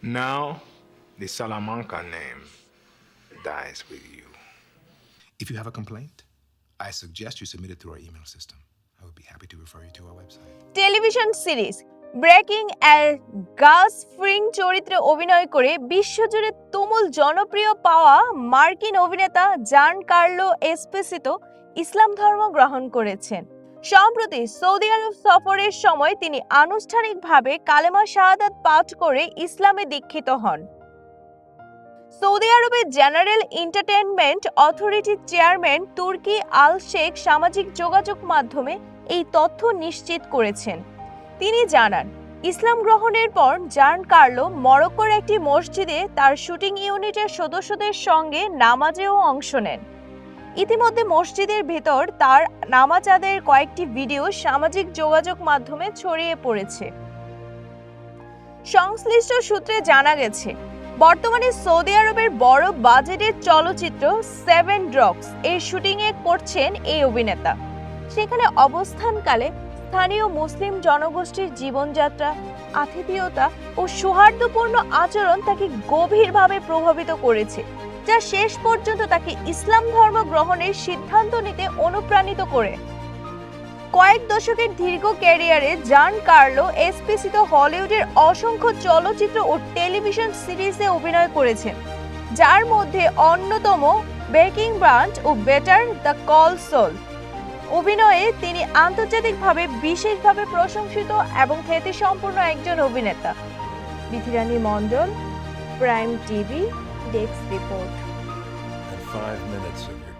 Now, the Salamanca name dies with you. If you have a complaint, I suggest you submit it through our email system. I would be happy to refer you to our website. Television series breaking এর গাস ফ্রিং চরিত্রে অভিনয় করে বিশ্বজুড়ে তুমুল জনপ্রিয় পাওয়া মার্কিন অভিনেতা জান কার্লো এসপোসিতো ইসলাম ধর্ম গ্রহণ করেছেন। সম্প্রতি সৌদি আরব সফরের সময় তিনি আনুষ্ঠানিকভাবে কালেমা শাহাদাত পাঠ করে ইসলামে দীক্ষিত হন। সৌদি আরবের জেনারেল এন্টারটেইনমেন্ট অথরিটির চেয়ারম্যান তুর্কি আল শেখ সামাজিক যোগাযোগ মাধ্যমে এই তথ্য নিশ্চিত করেছেন। তিনি জানান, ইসলাম গ্রহণের পর জান কার্লো মরক্কোর একটি মসজিদে তার শুটিং ইউনিটের সদস্যদের সঙ্গে নামাজেও অংশ নেন। ইতিমধ্যে মসজিদের ভেতর তার নামাজ আদায়ের কয়েকটি ভিডিও সামাজিক যোগাযোগ মাধ্যমে ছড়িয়ে পড়েছে। সংশ্লিষ্ট সূত্রে জানা গেছে, বর্তমানে সৌদি আরবের বড় বাজেটের চলচ্চিত্র 7 ডগস এর শুটিং করছেন এই অভিনেতা। সেখানে অবস্থানকালে স্থানীয় মুসলিম জনগোষ্ঠীর জীবনযাত্রা, আতিথেয়তা ও সৌহার্দ্যপূর্ণ আচরণ তাকে গভীরভাবে প্রভাবিত করেছে, যা শেষ পর্যন্ত তাকে ইসলাম ধর্ম গ্রহণের সিদ্ধান্ত নিতে অনুপ্রাণিত করে। কয়েক দশকের দীর্ঘ ক্যারিয়ারে জান কার্লো এসপোসিতো হলিউডের অসংখ্য চলচ্চিত্র ও টেলিভিশন সিরিজে অভিনয় করেছেন, যার মধ্যে অন্যতম ব্রেকিং ব্যাড ও বেটার দ্য কল সল। অভিনয়ে তিনি আন্তর্জাতিকভাবে বিশেষভাবে প্রশংসিত এবং খ্যাতিসম্পন্ন একজন অভিনেতা। Bithirani Mondal, Prime TV, desk report. And 5 minutes of your